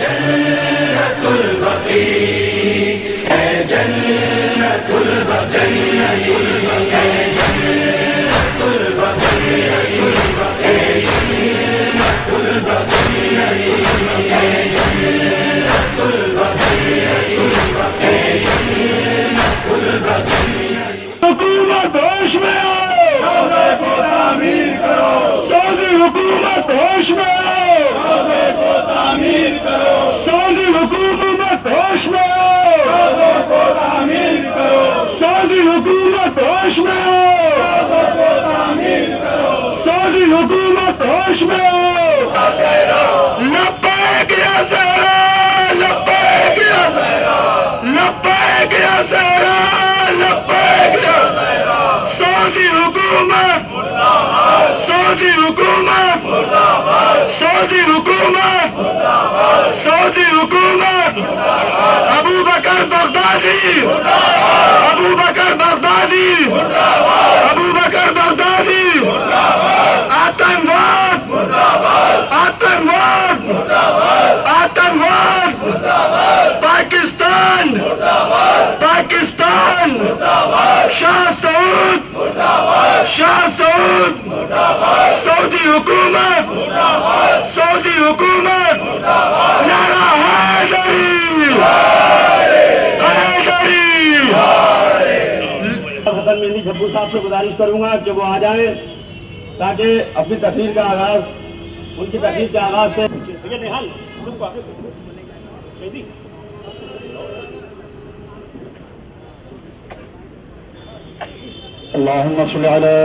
جنت البقیع، اے جنت البقیع، اے جنت البقیع، اے جنت البقیع، اے جنت البقیع، اے جنت البقیع۔ حکومت ہوش میں آؤ، روضے کو تعمیر کرو، سازی حکومت ہوش میں آؤ، روضے کو تعمیر کرو، سازی حکومت ہوش میں آؤ، روضے کو تعمیر کرو، سازی حکومت ہوش میں آؤ، روضے کو تعمیر کرو، سازی حکومت ہوش میں آؤ۔ لبیک یا زہرا، لبیک یا زہرا، لبیک یا زہرا، لبیک یا زہرا۔ سعودی حکومت، سعودی حکومت، سعودی حکومت، سعودی حکومت، ابو بکر بغدادی، ابو بکر بغدادی، ابو بکر بغدادی، آتنکواد، آتنکواد، آتنکواد، پاکستان، پاکستان، شاہ سعود، شاہ سعود، سعودی حکومت، سعودی حکومت، نعرہ حیدری، حیدری۔ حسن مہندی جھبو صاحب سے گزارش کروں گا کہ وہ آ جائیں تاکہ اپنی تقریر کا آغاز، ان کی تقریر کے آغاز سے اللهم صل على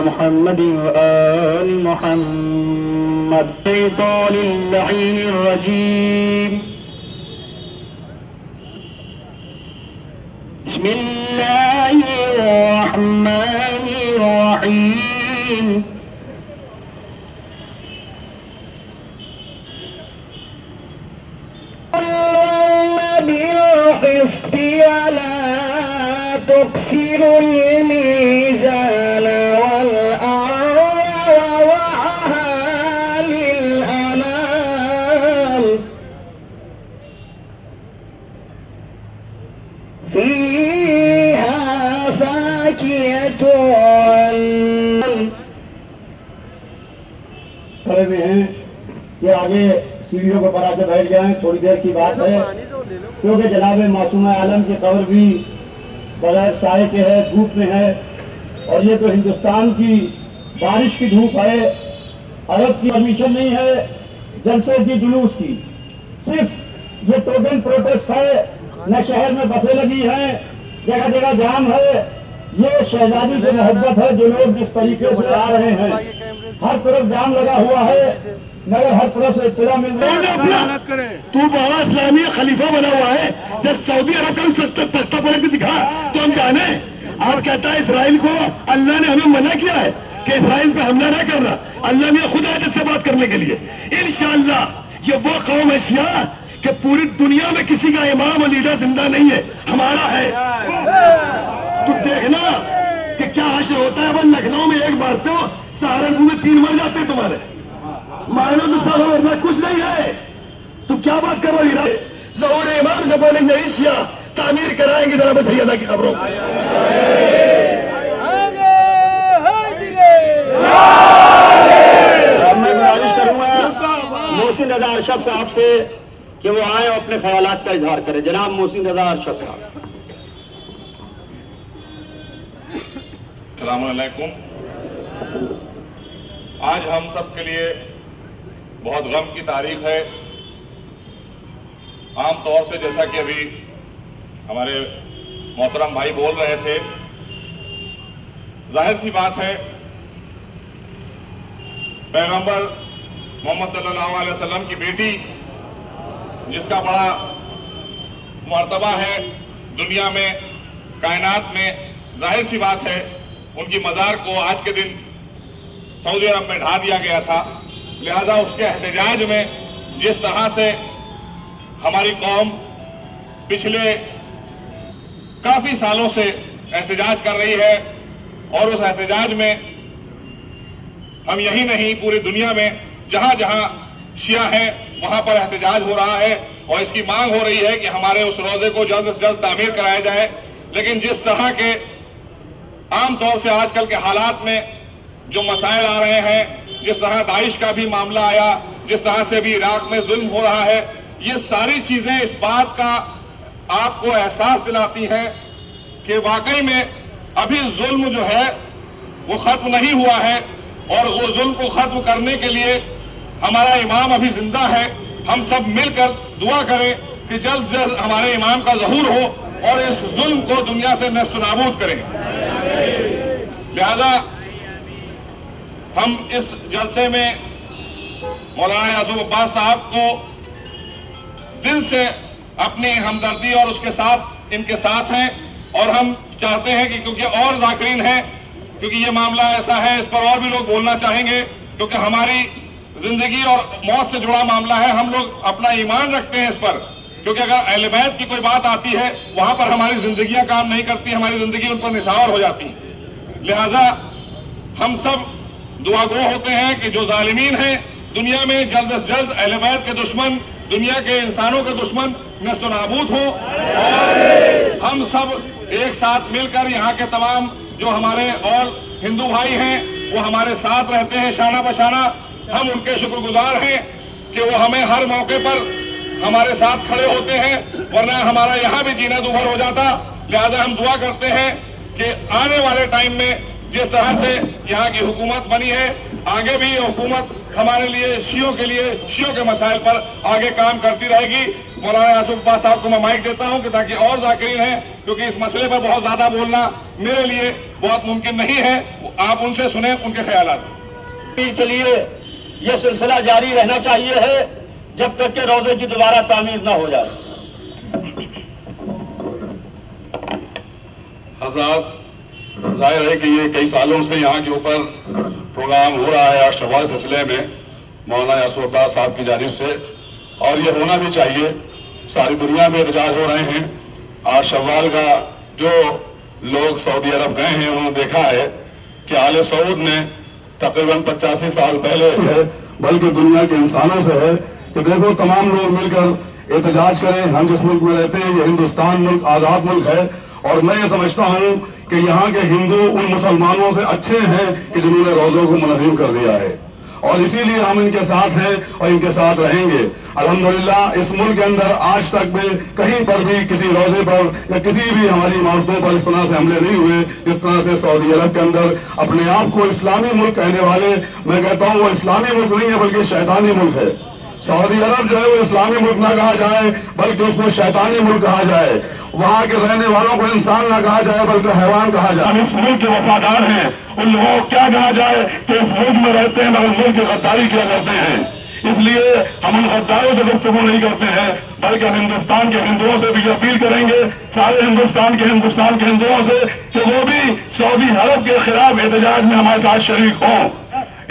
محمد وآل محمد الشيطان اللعين الرجيم بسم الله الرحمن الرحيم بالقسط ولا تكسر الميزان والأرض ووضعها للأنام فيها فاكهة کھڑے ہوئے ہیں کہ آگے سیڑھیوں کو پر آ کے بیٹھ جائیں، تھوڑی دیر کی بات ہے، کیونکہ جناب معصومہ عالم کی قبر بھی بغیر سائے کے ہے، دھوپ میں ہے، اور یہ تو ہندوستان کی بارش کی دھوپ ہے، عرب کی پرمیشن نہیں ہے جلسے کی، جلوس کی، صرف یہ ٹوٹل پروٹیسٹ ہے، نہ شہر میں بسیں لگی ہیں، جگہ جگہ جام ہے، یہ شہزادی سے محبت ہے جو لوگ جس طریقے سے آ رہے ہیں، ہر طرف جام لگا ہوا ہے، مگر ہر طرف سے اطلاع مل رہی ہے۔ تو بہت اسلامی خلیفہ بنا ہوا ہے، جب سعودی عرب کا تختہ پلٹ کے دکھا تو ہم جانے۔ آج کہتا ہے اسرائیل کو اللہ نے ہمیں منع کیا ہے کہ اسرائیل پہ حملہ نہ کرنا، اللہ نے خود آج اس سے بات کرنے کے لیے۔ انشاءاللہ یہ وہ قوم ہے شیعہ کہ پوری دنیا میں کسی کا امام اور لیڈر زندہ نہیں ہے، ہمارا ہے۔ تو دیکھنا کہ کیا حشر ہوتا ہے۔ اب لکھنؤ میں ایک مارتے ہو، سہارنپور میں 3 مر جاتے ہیں تمہارے، مانو تو سارا ورنہ کچھ نہیں ہے۔ تو کیا بات کر رہی ہے؟ ظہور امام سے بولیں گے شیعہ تعمیر کرائیں گے جناب سیدہ کی خبروں کو۔ میں گزارش کروں گا محسن رضا ارشد صاحب سے کہ وہ آئیں اور اپنے خیالات کا اظہار کریں۔ جناب محسن رضا ارشد صاحب۔ السلام علیکم۔ آج ہم سب کے لیے بہت غم کی تاریخ ہے۔ عام طور سے جیسا کہ ابھی ہمارے محترم بھائی بول رہے تھے، ظاہر سی بات ہے پیغمبر محمد صلی اللہ علیہ وسلم کی بیٹی جس کا بڑا مرتبہ ہے دنیا میں، کائنات میں، ظاہر سی بات ہے ان کی مزار کو آج کے دن سعودی عرب میں ڈھا دیا گیا تھا۔ لہذا اس کے احتجاج میں جس طرح سے ہماری قوم پچھلے کافی سالوں سے احتجاج کر رہی ہے، اور اس احتجاج میں ہم یہی نہیں پوری دنیا میں جہاں جہاں شیعہ ہیں وہاں پر احتجاج ہو رہا ہے اور اس کی مانگ ہو رہی ہے کہ ہمارے اس روزے کو جلد سے جلد تعمیر کرایا جائے. لیکن جس طرح کے عام طور سے آج کل کے حالات میں جو مسائل آ رہے ہیں، جس طرح داعش کا بھی معاملہ آیا، جس طرح سے بھی عراق میں ظلم ہو رہا ہے، یہ ساری چیزیں اس بات کا آپ کو احساس دلاتی ہیں کہ واقعی میں ابھی ظلم جو ہے وہ ختم نہیں ہوا ہے، اور وہ ظلم کو ختم کرنے کے لیے ہمارا امام ابھی زندہ ہے. ہم سب مل کر دعا کریں کہ جلد جلد ہمارے امام کا ظہور ہو اور اس ظلم کو دنیا سے نیست و نابود کریں. لہذا ہم اس جلسے میں مولانا یعصوب عباس صاحب کو دل سے اپنی ہمدردی اور اس کے ساتھ ان کے ساتھ ہیں، اور ہم چاہتے ہیں کہ کیونکہ اور ذاکرین ہیں، کیونکہ یہ معاملہ ایسا ہے اس پر اور بھی لوگ بولنا چاہیں گے، کیونکہ ہماری زندگی اور موت سے جڑا معاملہ ہے. ہم لوگ اپنا ایمان رکھتے ہیں اس پر، کیونکہ اگر اہل بیت کی کوئی بات آتی ہے وہاں پر ہماری زندگیاں کام نہیں کرتی، ہماری زندگی ان پر نثار ہو جاتی ہے. لہذا ہم سب دعا گو ہوتے ہیں کہ جو ظالمین ہیں دنیا میں جلد از جلد اہل بیت کے دشمن، دنیا کے انسانوں کے دشمن نیست و نابود ہوں، اور ہم سب ایک ساتھ مل کر یہاں کے تمام جو ہمارے اور ہندو بھائی ہیں وہ ہمارے ساتھ رہتے ہیں شانہ بشانہ. ہم ان کے شکر گزار ہیں کہ وہ ہمیں ہر موقع پر ہمارے ساتھ کھڑے ہوتے ہیں، ورنہ ہمارا یہاں بھی جینا دوبھر ہو جاتا. لہذا ہم دعا کرتے ہیں کہ آنے والے ٹائم میں جس طرح سے یہاں کی حکومت بنی ہے، آگے بھی یہ حکومت ہمارے لیے شیعوں کے مسائل پر آگے کام کرتی رہے گی. مولانا یعصوب عباس صاحب کو میں مائک دیتا ہوں کہ تاکہ اور ذاکرین ہیں، کیونکہ اس مسئلے پر بہت زیادہ بولنا میرے لیے بہت ممکن نہیں ہے. آپ ان سے سنیں ان کے خیالات. کے لیے یہ سلسلہ جاری رہنا چاہیے ہے جب تک کہ روزے کی دوبارہ تعمیر نہ ہو جائے. حضرات، ظاہر ہے کہ یہ کئی سالوں سے یہاں کے اوپر پروگرام ہو رہا ہے 8 شوال سلسلے میں مولانا یعصوب عباس صاحب کی جانب سے، اور یہ ہونا بھی چاہیے. ساری دنیا میں احتجاج ہو رہے ہیں. 8 شوال کا جو لوگ سعودی عرب گئے ہیں انہوں نے دیکھا ہے کہ آل سعود نے تقریباً 85 سال پہلے ہے، بلکہ دنیا کے انسانوں سے ہے کہ دیکھو تمام لوگ مل کر احتجاج کریں. ہم جس ملک میں رہتے ہیں یہ ہندوستان ملک آزاد ملک ہے، اور میں یہ سمجھتا ہوں کہ یہاں کے ہندو ان مسلمانوں سے اچھے ہیں کہ جنہوں نے روزوں کو منظم کر دیا ہے، اور اسی لیے ہم ان کے ساتھ ہیں اور ان کے ساتھ رہیں گے. الحمدللہ اس ملک کے اندر آج تک میں کہیں پر بھی کسی روزے پر یا کسی بھی ہماری عمارتوں پر اس طرح سے حملے نہیں ہوئے جس طرح سے سعودی عرب کے اندر اپنے آپ کو اسلامی ملک کہنے والے. میں کہتا ہوں وہ اسلامی ملک نہیں ہے بلکہ شیطانی ملک ہے. سعودی عرب جو ہے وہ اسلامی ملک نہ کہا جائے بلکہ اس کو شیطانی ملک کہا جائے. وہاں کے رہنے والوں کو انسان نہ کہا جائے بلکہ حیوان کہا جائے. ہم اس ملک کے وفادار ہیں. ان لوگوں کو کیا کہا جائے کہ اس ملک میں رہتے ہیں مگر ملک کی غداری کیا کرتے ہیں. اس لیے ہم ان غداروں سے گفتگو نہیں کرتے ہیں بلکہ ہم ہندوستان کے ہندوؤں سے بھی اپیل کریں گے، سارے ہندوستان کے ہندوؤں سے کہ وہ بھی سعودی عرب کے خلاف احتجاج میں ہمارے ساتھ شریک ہوں.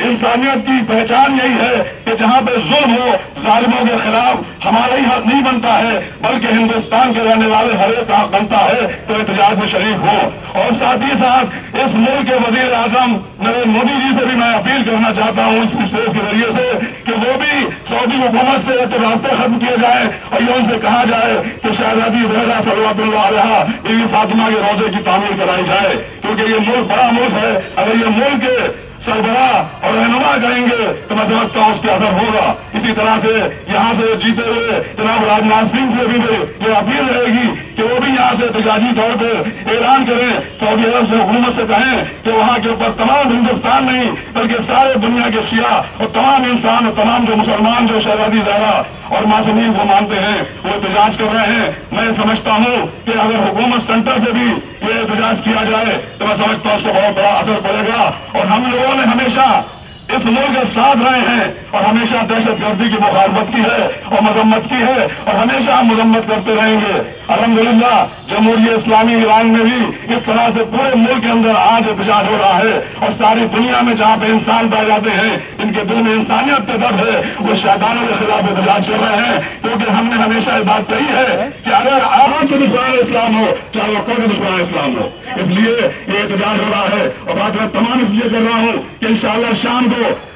انسانیت کی پہچان یہی ہے کہ جہاں پہ ظلم ہو، ظالموں کے خلاف ہمارا ہی حق نہیں بنتا ہے بلکہ ہندوستان کے رہنے والے ہر ایک کا حق بنتا ہے تو احتجاج میں شریک ہو. اور ساتھ ہی ساتھ اس ملک کے وزیر اعظم نریندر مودی جی سے بھی میں اپیل کرنا چاہتا ہوں اس اسٹیج کے ذریعے سے کہ وہ بھی سعودی حکومت سے رابطے ختم کیے جائیں اور یہ ان سے کہا جائے کہ شہزادی زہرا صلوات اللہ علیہا بیوی فاطمہ کے روزے کی تعمیر کرائی جائے، کیونکہ یہ ملک بڑا ملک ہے. اگر یہ ملک سربراہ اور رہنما کریں گے تو میں سمجھتا ہوں اس کے اثر ہوگا. اسی طرح سے یہاں سے جیتے ہوئے جناب راجناتھ سنگھ سے بھی یہ اپیل رہے گی کہ وہ بھی یہاں سے احتجاجی طور پہ اعلان کریں، سعودی عرب سے حکومت سے کہیں کہ وہاں کے اوپر تمام ہندوستان نہیں بلکہ سارے دنیا کے شیعہ اور تمام انسان اور تمام جو مسلمان جو شہزادی زہرا اور معصومین کو مانتے ہیں وہ احتجاج کر رہے ہیں. میں سمجھتا ہوں کہ اگر حکومت سینٹر سے بھی یہ احتجاج کیا جائے تو میں سمجھتا ہوں اس سے بہت بڑا اثر پڑے گا. اور ہم لوگوں نے ہمیشہ اس ملک کے ساتھ رہے ہیں اور ہمیشہ دہشت گردی کی مخالفت کی ہے اور مذمت کی ہے اور ہمیشہ ہم مذمت کرتے رہیں گے. الحمدللہ جمہوریہ اسلامی ایران میں بھی اس طرح سے پورے ملک کے اندر آج احتجاج ہو رہا ہے اور ساری دنیا میں جہاں پہ انسان پائے جاتے ہیں ان کے دل میں انسانیت کا درد ہے وہ شیطانوں کے خلاف احتجاج کر رہے ہیں. کیونکہ ہم نے ہمیشہ یہ بات کہی ہے کہ اگر عوام کے دشمن اسلام ہو چاہے وہ کوئی دشمن اسلام ہو، اس لیے یہ احتجاج ہو رہا ہے. اور بات میں تمام اس لیے کر رہا ہوں کہ انشاءاللہ شام کو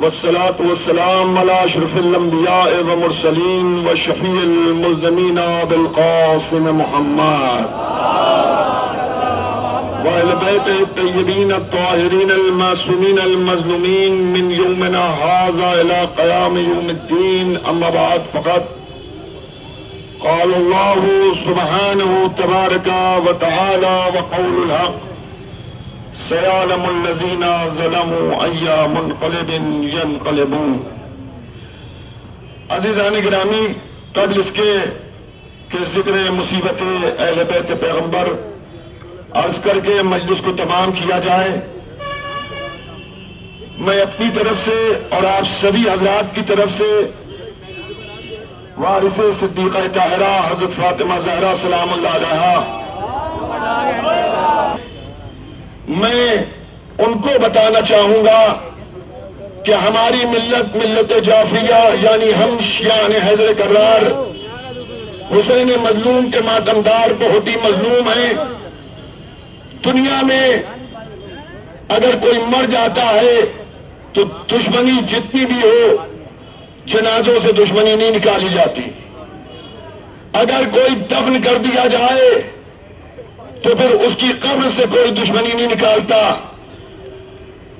والصلاة والسلام على أشرف الأنبياء والمرسلين وشفيع المذنبين بالقاسم محمد وأهل بيت الطيبين الطاهرين المعصومين المظلومين من يومنا هذا إلى قيام يوم الدين. أما بعد، فقط قال الله سبحانه تبارك وتعالى وقول الحق سيعلم الذين ظلموا أي منقلب ينقلبون. عزیزان گرامی، قبل اس کے کہ ذکر مصیبت اہل بیت پیغمبر عرض کر کے مجلس کو تمام کیا جائے، میں اپنی طرف سے اور آپ سبھی حضرات کی طرف سے وارث صدیقہ طاہرہ حضرت فاطمہ زہرا سلام اللہ علیہا، میں ان کو بتانا چاہوں گا کہ ہماری ملت، ملت جعفریہ، یعنی ہم شیعان حیدر کرار حسین مظلوم کے ماتمدار بہت ہی مظلوم ہیں. دنیا میں اگر کوئی مر جاتا ہے تو دشمنی جتنی بھی ہو، جنازوں سے دشمنی نہیں نکالی جاتی. اگر کوئی دفن کر دیا جائے تو پھر اس کی قبر سے کوئی دشمنی نہیں نکالتا.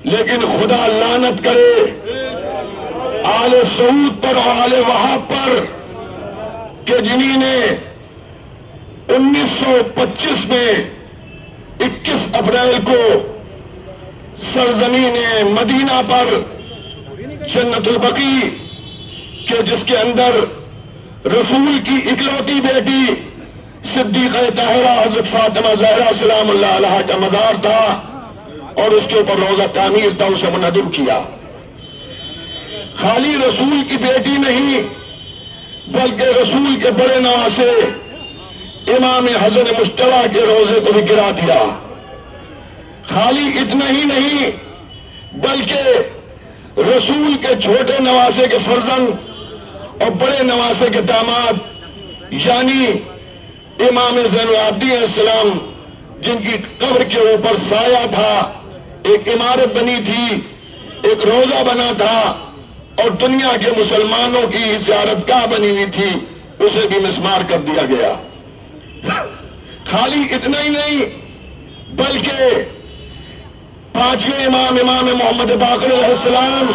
لیکن خدا لعنت کرے آل سعود پر اور آل وہاب پر کہ جنہی نے 1925 میں 21 اپریل کو سرزمین مدینہ پر جنت البقیع کہ جس کے اندر رسول کی اکلوتی بیٹی صدیقہ طاہرہ حضرت فاطمہ زہرا سلام اللہ علیہا کا مزار تھا اور اس کے اوپر روزہ تعمیر تھا، اسے منہدم کیا. خالی رسول کی بیٹی نہیں بلکہ رسول کے بڑے نواسے امام حسن مجتبیٰ کے روزے کو بھی گرا دیا. خالی اتنا ہی نہیں بلکہ رسول کے چھوٹے نواسے کے فرزند اور بڑے نواسے کے داماد یعنی امام زین العابدین علیہ السلام، جن کی قبر کے اوپر سایہ تھا، ایک عمارت بنی تھی، ایک روزہ بنا تھا اور دنیا کے مسلمانوں کی زیارت گاہ بنی ہوئی تھی، اسے بھی مسمار کر دیا گیا. خالی اتنا ہی نہیں بلکہ پانچویں امام، امام محمد باقر علیہ السلام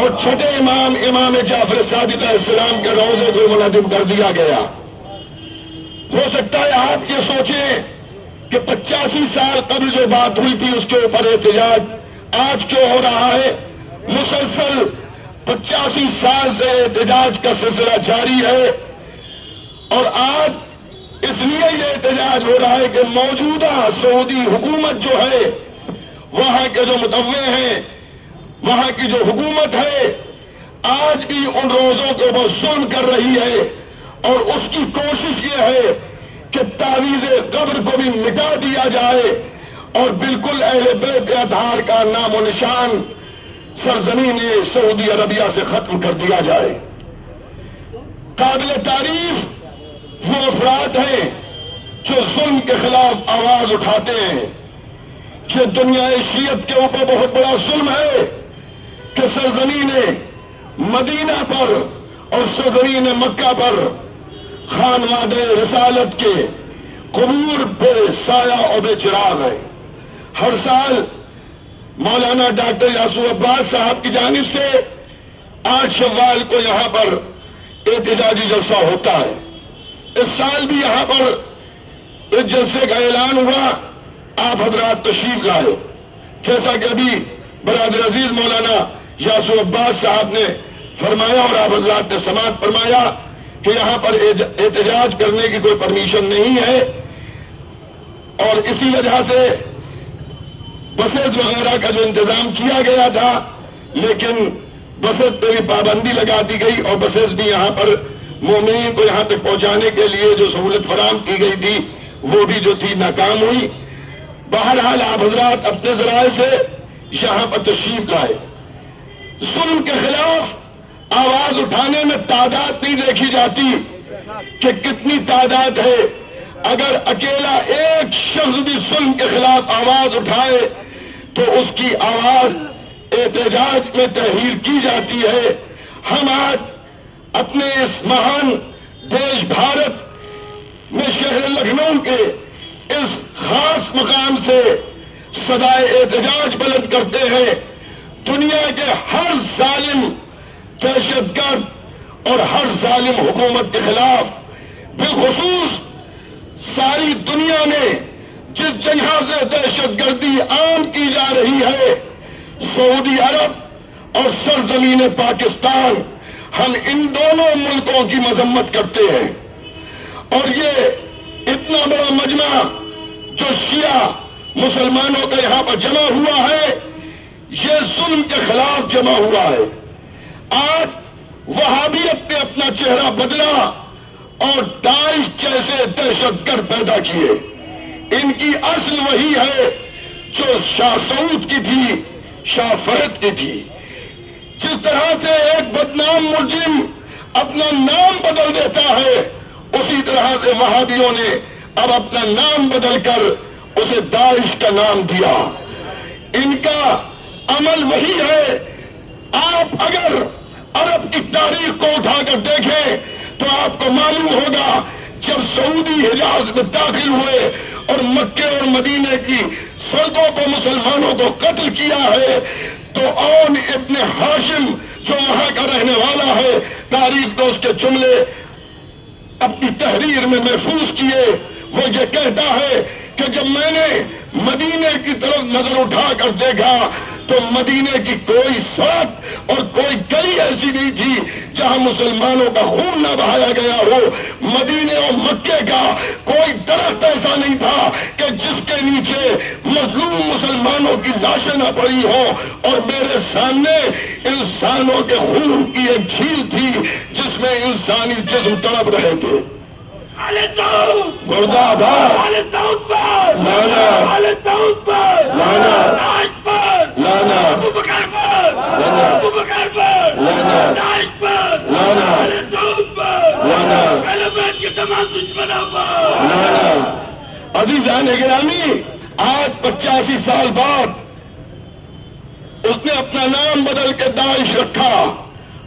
اور چھٹے امام، امام جعفر صادق علیہ السلام کے روزے کو منہدم کر دیا گیا. ہو سکتا ہے آپ یہ سوچیں کہ 85 سال قبل جو بات ہوئی تھی اس کے اوپر احتجاج آج کیوں ہو رہا ہے؟ مسلسل 85 سال سے احتجاج کا سلسلہ جاری ہے اور آج اس لیے یہ احتجاج ہو رہا ہے کہ موجودہ سعودی حکومت جو ہے، وہاں کے جو متوع ہیں، وہاں کی جو حکومت ہے، آج بھی ان روزوں کے اوپر ظلم کر رہی ہے اور اس کی کوشش یہ ہے کہ تعویذ قبر کو بھی مٹا دیا جائے اور بالکل اہل بیت اطہار کا نام و نشان سرزمین سعودی عربیہ سے ختم کر دیا جائے. قابل تعریف وہ افراد ہیں جو ظلم کے خلاف آواز اٹھاتے ہیں کہ دنیا شیعت کے اوپر بہت بڑا ظلم ہے کہ سرزمین مدینہ پر اور سرزمین مکہ پر خانواد رسالت کے قبور بے سایہ اور بے چراغ ہے. ہر سال مولانا ڈاکٹر یاسر عباس صاحب کی جانب سے 8 شوال کو یہاں پر احتجاجی جلسہ ہوتا ہے. اس سال بھی یہاں پر اس جلسے کا اعلان ہوا، آپ حضرات تشریف لائے. جیسا کہ ابھی برادر عزیز مولانا یاسر عباس صاحب نے فرمایا اور آپ حضرات نے سماعت فرمایا کہ یہاں پر احتجاج کرنے کی کوئی پرمیشن نہیں ہے اور اسی وجہ سے بسز وغیرہ کا جو انتظام کیا گیا تھا لیکن بسز پہ بھی پابندی لگا دی گئی اور بسز بھی یہاں پر مومنین کو یہاں تک پہنچانے کے لیے جو سہولت فراہم کی گئی تھی وہ بھی جو تھی ناکام ہوئی. بہرحال آپ حضرات اپنے ذرائع سے یہاں پر تشریف لائے. ظلم کے خلاف آواز اٹھانے میں تعداد نہیں دیکھی جاتی کہ کتنی تعداد ہے. اگر اکیلا ایک شخص بھی ظلم کے خلاف آواز اٹھائے تو اس کی آواز احتجاج میں تحریر کی جاتی ہے، ہم آج اپنے اس مہان دیش بھارت میں شہر لکھنؤ کے اس خاص مقام سے صدائے احتجاج بلند کرتے ہیں۔ دنیا کے ہر ظالم دہشت گرد اور ہر ظالم حکومت کے خلاف، بالخصوص ساری دنیا میں جس جگہ سے دہشت گردی عام کی جا رہی ہے، سعودی عرب اور سرزمین پاکستان، ہم ان دونوں ملکوں کی مذمت کرتے ہیں۔ اور یہ اتنا بڑا مجمع جو شیعہ مسلمانوں کا یہاں پر جمع ہوا ہے، یہ ظلم کے خلاف جمع ہوا ہے۔ آج وہابیت نے اپنا چہرہ بدلا اور داعش جیسے دہشت گرد پیدا کیے۔ ان کی اصل وہی ہے جو شاہ سعود کی تھی، شاہ فہد کی تھی۔ جس طرح سے ایک بدنام مجرم اپنا نام بدل دیتا ہے، اسی طرح سے وہابیوں نے اب اپنا نام بدل کر اسے داعش کا نام دیا۔ ان کا عمل وہی ہے۔ آپ اگر عرب کی تاریخ کو اٹھا کر دیکھیں تو آپ کو معلوم ہوگا، جب سعودی حجاز میں داخل ہوئے اور مکے اور مدینے کی سڑکوں پر مسلمانوں کو قتل کیا ہے، تو اون ابن ہاشم جو وہاں کا رہنے والا ہے، تاریخ میں اس کے جملے اپنی تحریر میں محفوظ کیے۔ وہ یہ کہتا ہے کہ جب میں نے مدینے کی طرف نظر اٹھا کر دیکھا تو مدینے کی کوئی سڑک اور کوئی گلی ایسی نہیں تھی جہاں مسلمانوں کا خون نہ بہایا گیا ہو۔ مدینے اور مکے کا کوئی درخت ایسا نہیں تھا کہ جس کے نیچے مظلوم مسلمانوں کی لاشیں نہ پڑی ہوں، اور میرے سامنے انسانوں کے خون کی ایک جھیل تھی جس میں انسانی جسم تڑپ رہے تھے۔ مرد آباد، لانا لانا لانا عزیزان گرامی، آج 85 سال بعد اس نے اپنا نام بدل کے داعش رکھا،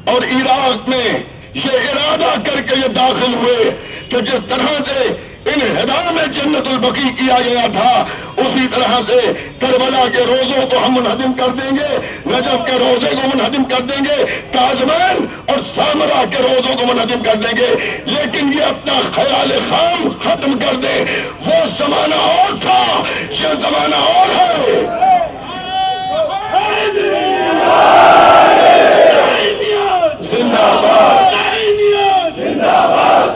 اور عراق میں یہ ارادہ کر کے یہ داخل ہوئے کہ جس طرح سے انہدا میں جنت البقیع کیا گیا تھا، اسی طرح سے کربلا کے روزوں کو ہم منہدم کر دیں گے، نجف کے روزے کو منہدم کر دیں گے، کاظمین اور سامرا کے روزوں کو منہدم کر دیں گے۔ لیکن یہ اپنا خیال خام ختم کر دیں، وہ زمانہ اور تھا، یہ زمانہ اور ہے۔ زندہ باد، زندہ باد،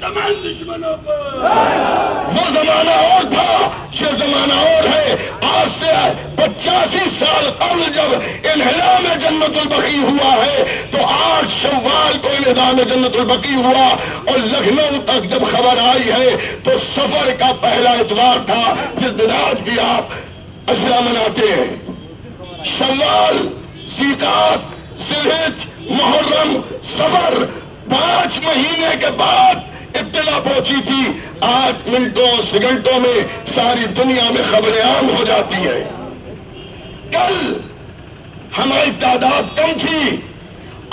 تمام دشمنوں پر وہ زمانہ اور تھا، یہ زمانہ اور ہے۔ آج سے 85 سال قبل جب انہدام جنت البقیع ہوا ہے، تو 8 شوال کو انہدام جنت البقیع ہوا، اور لکھنؤ تک جب خبر آئی ہے تو سفر کا پہلا اتوار تھا، جس دن آج بھی آپ اشرا مناتے ہیں۔ شوال، ذیقعد، ذوالحج، محرم، سفر، 5 مہینے کے بعد اطلاع پہنچی تھی۔ آج منٹوں سیکنڈوں میں ساری دنیا میں خبریں عام ہو جاتی ہیں۔ کل ہماری تعداد کم تھی،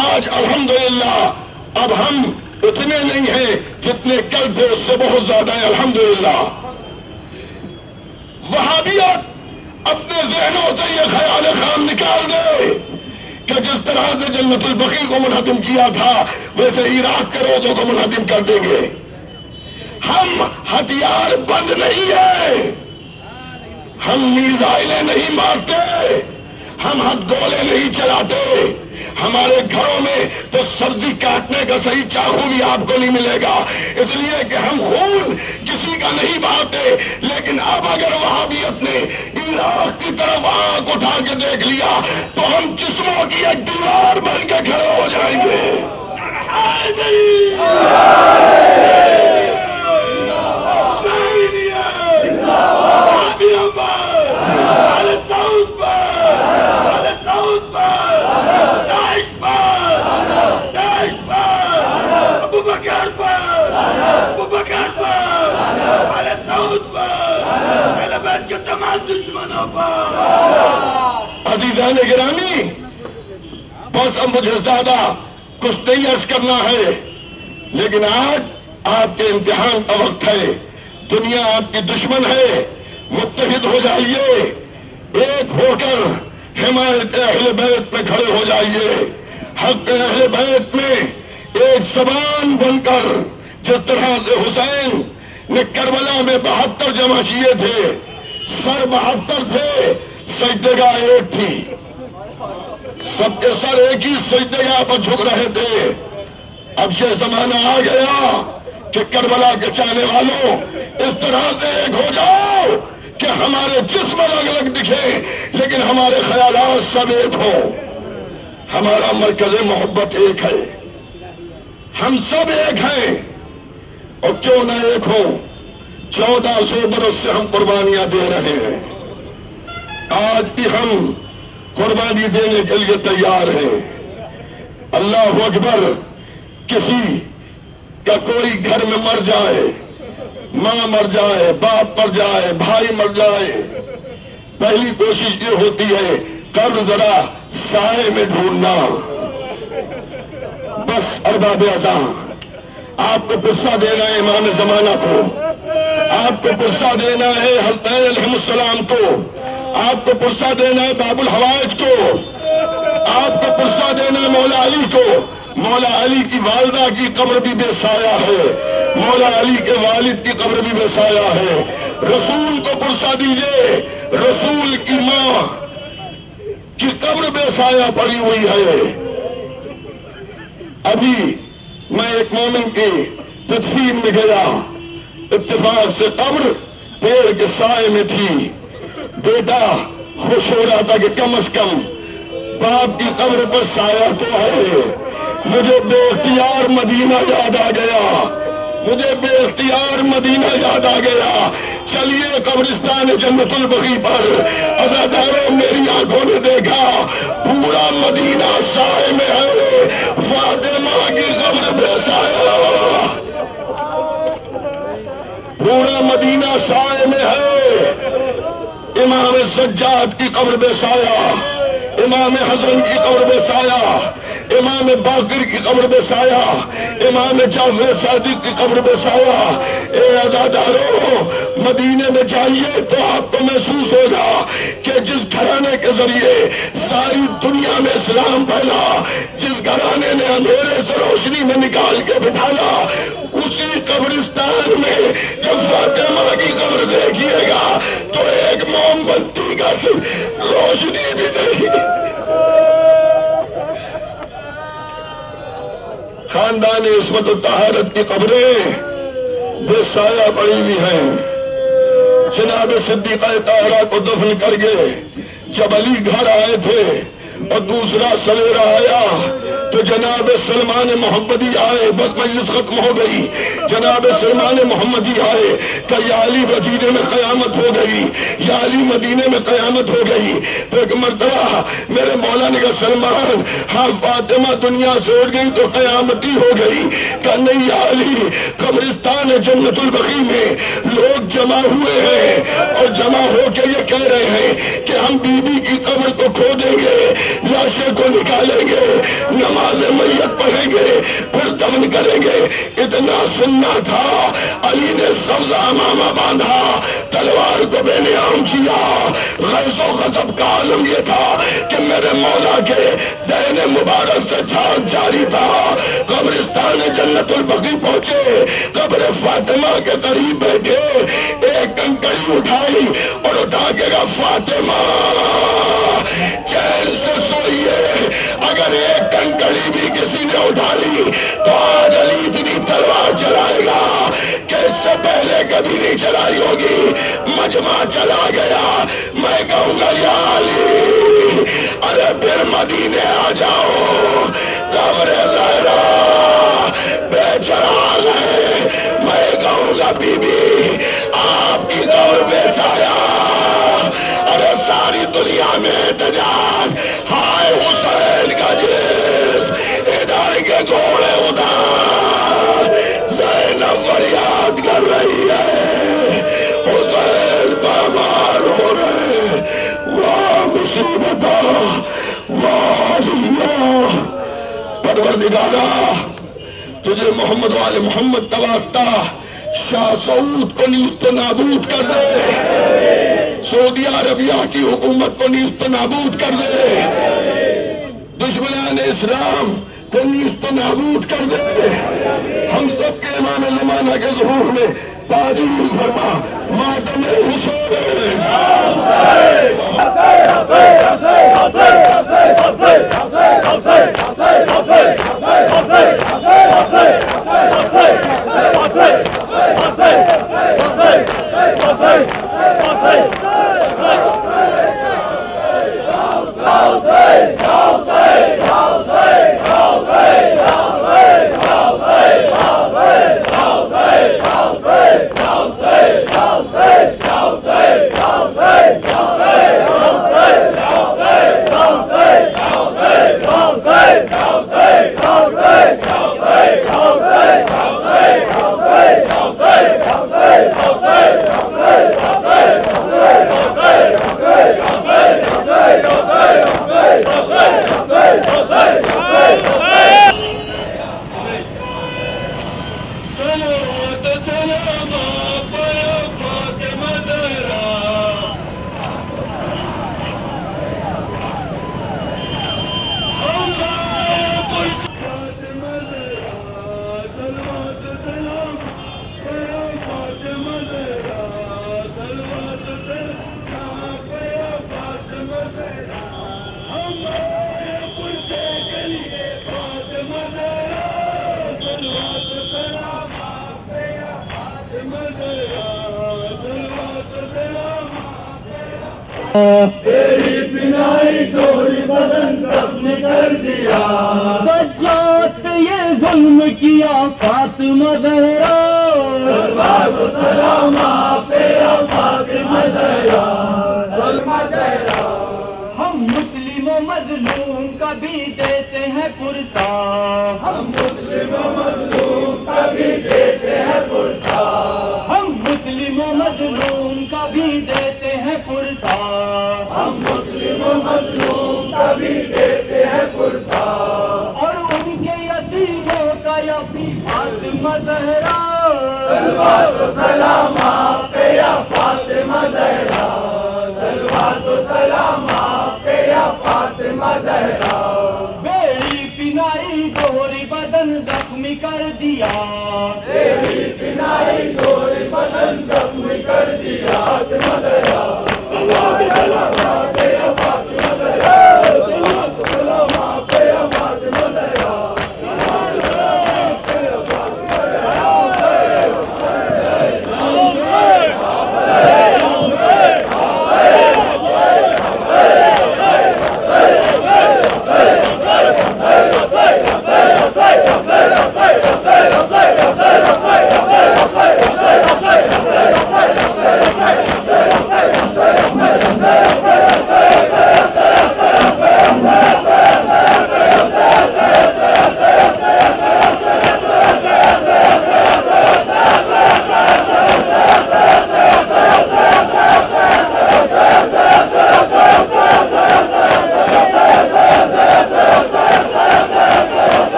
آج الحمدللہ اب ہم اتنے نہیں ہیں جتنے کل تھے، اس سے بہت زیادہ ہیں الحمدللہ۔ وہابیت اپنے ذہنوں سے یہ خیال خام نکال دے کہ جس طرح سے جنت البقیع کو منہدم کیا تھا، ویسے عراق کے روزوں کو منہدم کر دیں گے۔ ہم ہتھیار بند نہیں ہیں، ہم میزائلیں نہیں مارتے، ہم ہتھ گولے نہیں چلاتے۔ ہمارے گھروں میں تو سبزی کاٹنے کا صحیح چاقو بھی آپ کو نہیں ملے گا، اس لیے کہ ہم خون کسی کا نہیں بہاتے۔ لیکن اب اگر وہابیت نے عراق کی طرف آنکھ اٹھا کے دیکھ لیا تو ہم جسموں کی ایک دیوار بن کے کھڑے ہو جائیں گے۔ پر ابو بکر پر آل سعود پر اہل بیت کے تمام دشمنوں پر. عزیزان گرامی، بس اب مجھے زیادہ کچھ نہیں عرض کرنا ہے، لیکن آج آپ کے امتحان کا وقت ہے. دنیا آپ کی دشمن ہے، متحد ہو جائیے، ایک ہو کر حمایت اہل بیت میں کھڑے ہو جائیے. حق اہل بیت میں ایک زبان بن کر، جس طرح سے حسین نے کربلا میں 72 جمع کیے تھے، سر 72 تھے، سجدگاہ ایک تھی، سب کے سر ایک ہی سجدگاہ پر جھک رہے تھے. اب یہ زمانہ آ گیا کہ کربلا کے چاہنے والوں اس طرح سے ایک ہو جاؤ کہ ہمارے جسم الگ الگ دکھیں لیکن ہمارے خیالات سب ایک ہوں. ہمارا مرکز محبت ایک ہے، ہم سب ایک ہیں، اور کیوں نہ ایک ہوں. 1400 برس سے ہم قربانیاں دے رہے ہیں، آج بھی ہم قربانی دینے کے لیے تیار ہیں. اللہ اکبر. کسی کا کوئی گھر میں مر جائے، ماں مر جائے، باپ مر جائے، بھائی مر جائے، پہلی کوشش یہ ہوتی ہے قبر ذرا سائے میں ڈھونڈنا. بس ارباب اذان، آپ کو پرسہ دینا ہے امام زمانہ کو، آپ کو پرسہ دینا ہے حسنین علیہ السلام کو، آپ کو پرسہ دینا ہے باب الحوائج کو، آپ کو پرسہ دینا ہے مولا علی کو. مولا علی کی والدہ کی قبر بھی بے سایہ ہے، مولا علی کے والد کی قبر بھی بے سایہ ہے. رسول کو پرسہ دیجئے، رسول کی ماں کی قبر بے سایہ پڑی ہوئی ہے. ابھی میں ایک مومن کی تدفین میں گیا، اتفاق سے قبر پیڑ کے سائے میں تھی. بیٹا خوش ہو رہا تھا کہ کم از کم باپ کی قبر پر سایہ تو ہے. مجھے بے اختیار مدینہ یاد آ گیا، مجھے بے اختیار مدینہ یاد آ گیا. چلیے قبرستان جنت البقیع پر. عزاداروں، میری آنکھوں نے دیکھا پورا مدینہ سائے میں ہے، فاطمہ کی قبر بے سایہ، پورا مدینہ سائے میں ہے. امام سجاد کی قبر بے سایہ، امام حسن کی قبر بے سایہ، امام باقر کی قبر بے سایہ، امام جعفر صادق کی قبر بے سایہ. اے عزاداروں، مدینے میں جائیے تو آپ کو محسوس ہوگا کہ جس گھرانے کے ذریعے ساری دنیا میں اسلام پھیلا، جس گھرانے نے اندھیرے سے روشنی میں نکال کے بٹھالا، اسی قبرستان میں جب فاطمہ کی قبر دیکھیے گا تو ایک موم بتی کا روشنی بھی نہیں. خاندان عصمت و طہارت کی قبریں بے سایہ پڑی ہوئی ہیں. جناب صدیقہ طاہرہ کو دفن کر کے جب علی گھر آئے تھے اور دوسرا سویرا آیا تو جناب سلمان محمدی آئے، بس مجلس ختم ہو گئی. جناب سلمان محمدی آئے کہ یا علی مدینے میں قیامت ہو گئی، یا علی مدینے میں قیامت ہو گئی. تو ایک مرتبہ میرے مولا نے کہا سلمان، ہاں فاطمہ دنیا سے اٹھ گئی تو قیامت ہی ہو گئی. کہ نہیں یا علی، قبرستان جنت البقیع میں لوگ جمع ہوئے ہیں اور جمع ہو کے یہ کہہ رہے ہیں کہ ہم بی بی کی قبر کو کھو دیں گے، لاشیں کو نکالیں گے، نماز میت پڑھیں گے، پھر دفن کریں گے. اتنا سننا تھا، علی نے سبز امامہ باندھا، تلوار کو بے نیام کیا. غیظ و غضب کا عالم یہ تھا کہ میرے مولا کے دین مبارک سے جھاگ جاری تھا. قبرستان جنت البقیع پہنچے، قبر فاطمہ کے قریب بیٹھے، ایک کنکڑی اٹھائی اور اٹھا کے کہا فاطمہ چین سے سوئیے. اگر ایک کنکڑی بھی کسی نے اٹھا لی تو آج علی اتنی تلوار چلائے گا کہ اس سے پہلے کبھی نہیں چلائی ہوگی. مجمع چلا گیا. میں کہوں گا یا علی، ارے پھر مدینے آ جاؤ، قبر زہرا بے چراغ ہے. میں کہوں گا بی بی آپ کی قبر بے سایہ. ارے ساری دنیا میں احتجاج، ہائے حسین کا جس ادھر کے گھوڑے ادھر، خدا تجھے محمد والے محمد کا واسطہ شاہ سعود کو نیست و نابود کر دے، سعودی عربیہ کی حکومت کو نیست و نابود کر دے، دشمنان اسلام کو نیست و نابود کر دے، ہم سب کے امام زمانہ کے ظہور میں تعظیم فرما ماتم حسین۔ تیری بنائی دوری بدن زخم کر دیا، سجاد پہ یہ ظلم کیا فاطمہ زہرا، سلوات و سلام آپ پہ یا فاطمہ زہرا، سلمہ زہرا۔ ہم مسلم و مظلوم کا بھی دیتے ہیں پرسا، ہم مسلم و مظلوم کا بھی دیتے ہیں پرسا، ہم مسلم و مظلوم کا بھی دیتے ہیں پرسا، ہم مسلم و مظلوم کا بھی دیتے ہیں پرسا، اور ان کے یتیموں کا یا بھی فاطمہ زہرا، سلوات و سلام آپ پہ یا فاطمہ زہرا، سلوات و سلام آپ پہ یا فاطمہ زہرا۔ بیڑی پنائی دوری بدن زخمی کر دیا، تیری بنائی دوری بدن زخمی کر دیا، فاطمہ زہرا، سلوات و سلام آپ پہ یا فاطمہ زہرا، سلوات و سلام آپ پہ یا فاطمہ زہرا، سلوات و سلام آپ پہ یا فاطمہ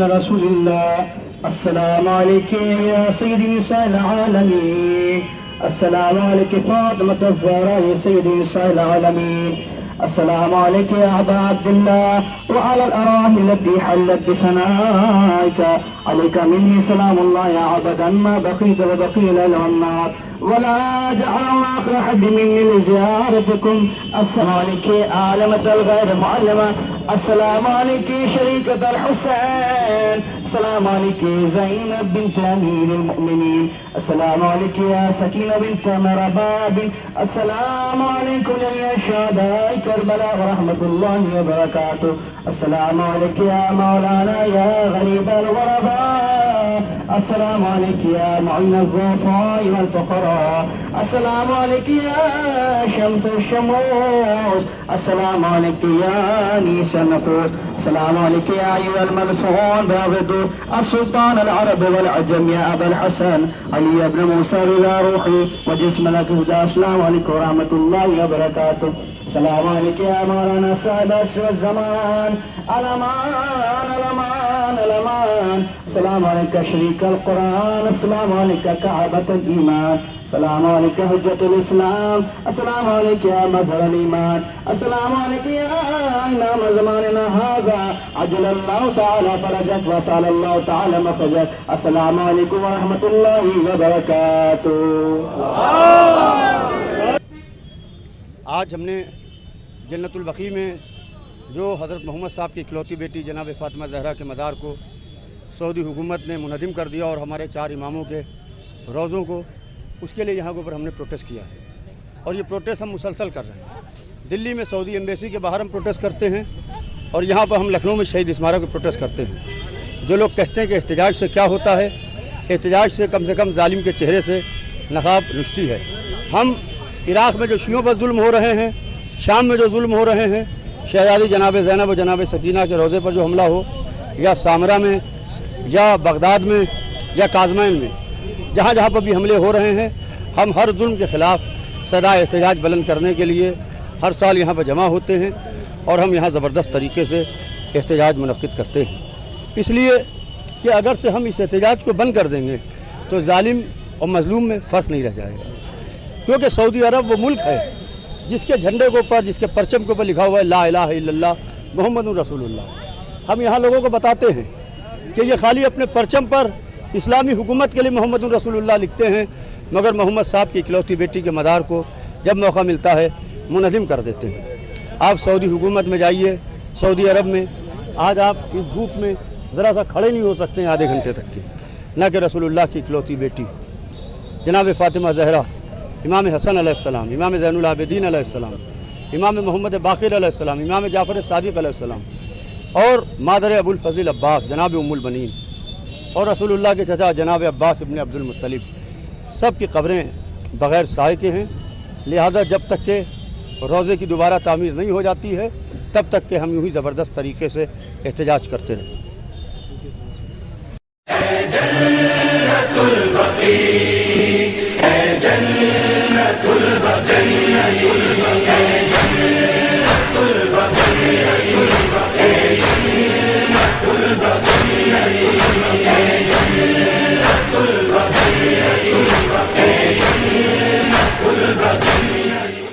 رسول اللہ، السلام علیکم یا سید نساء العالمین، السلام علیکم فاطمة الزہرا یا سید نساء العالمین، السلام علیکم یا ابا عبداللہ وعلى الأراحل التي حلت بثنائك، عليك مني سلام الله يا عبدا ما بقيت وبقي ليل والنهار، ولا جعل آخر حد مني لزيارتكم، السلام عليك عالمة الغير معلمة، السلام عليك شريكة الحسين، السلام عليك زينب بنت أمير المؤمنين، السلام عليك يا سكينة بنت مرباب، السلام عليكم جميع شهداء كربلاء ورحمة الله وبركاته، السلام عليك يا مولانا يا غريب الغرباء، السلام عليك يا معين الضعفاء والفقراء، السلام عليك يا شمس الشموس، السلام عليك يا نيس النفوس السلام عليك يا أيها الملفون باغدوس السلطان العرب والعجم يا أبا الحسن علي بن موسى رضا روحي وجسم لك هدى السلام عليكم ورحمة الله وبركاته السلام عليك يا مولانا صاحب عصر الزمان الأمان الأمان الأمان السلام عليك شريك القرآن السلام عليك كعبة الإيمان السلام عليك حجة الإسلام السلام عليك يا مظهر الإيمان السلام عليك يا إمام زماننا هذا عجل الله تعالى فرجك وسأل الله تعالى مخرجك السلام عليكم ورحمة الله وبركاته. آج ہم نے جنت البقیع میں جو حضرت محمد صاحب کی اکلوتی بیٹی جناب فاطمہ زہرا کے مزار کو سعودی حکومت نے منہدم کر دیا اور ہمارے 4 اماموں کے روزوں کو، اس کے لیے یہاں کے اوپر ہم نے پروٹیسٹ کیا ہے اور یہ پروٹیسٹ ہم مسلسل کر رہے ہیں. دلی میں سعودی ایمبیسی کے باہر ہم پروٹیسٹ کرتے ہیں اور یہاں پر ہم لکھنؤ میں شہید اسمارک پہ پروٹیسٹ کرتے ہیں. جو لوگ کہتے ہیں کہ احتجاج سے کیا ہوتا ہے، احتجاج سے کم ظالم کے چہرے سے نقاب نشتی ہے. ہم عراق میں جو شیعوں پر ظلم ہو رہے ہیں، شام میں جو ظلم ہو رہے ہیں، شہزادی جناب زینب و جناب سکینہ کے روزے پر جو حملہ ہو، یا سامرا میں یا بغداد میں یا کاظمین میں، جہاں جہاں پر بھی حملے ہو رہے ہیں، ہم ہر ظلم کے خلاف صدا احتجاج بلند کرنے کے لیے ہر سال یہاں پر جمع ہوتے ہیں اور ہم یہاں زبردست طریقے سے احتجاج منعقد کرتے ہیں. اس لیے کہ اگر سے ہم اس احتجاج کو بند کر دیں گے تو ظالم اور مظلوم میں فرق نہیں رہ جائے گا، کیونکہ سعودی عرب وہ ملک ہے جس کے جھنڈے کے اوپر، جس کے پرچم کے اوپر لکھا ہوا ہے لا الہ الا اللہ محمد رسول اللہ. ہم یہاں لوگوں کو بتاتے ہیں کہ یہ خالی اپنے پرچم پر اسلامی حکومت کے لیے محمد رسول اللہ لکھتے ہیں، مگر محمد صاحب کی اکلوتی بیٹی کے مزار کو جب موقع ملتا ہے منہدم کر دیتے ہیں. آپ سعودی حکومت میں جائیے، سعودی عرب میں آج آپ اس دھوپ میں ذرا سا کھڑے نہیں ہو سکتے ہیں آدھے گھنٹے تک کے، نہ کہ رسول اللہ کی اکلوتی بیٹی جناب فاطمہ زہرا، امام حسن علیہ السلام، امام زین العابدین علیہ السلام، امام محمد باقر علیہ السلام، امام جعفر صادق علیہ السلام، اور مادر ابو الفضل عباس جناب ام البنین، اور رسول اللہ کے چچا جناب عباس ابن عبد المطلب، سب کی قبریں بغیر سائے کے ہیں. لہذا جب تک کہ روزے کی دوبارہ تعمیر نہیں ہو جاتی ہے تب تک کہ ہم یوں ہی زبردست طریقے سے احتجاج کرتے رہیں.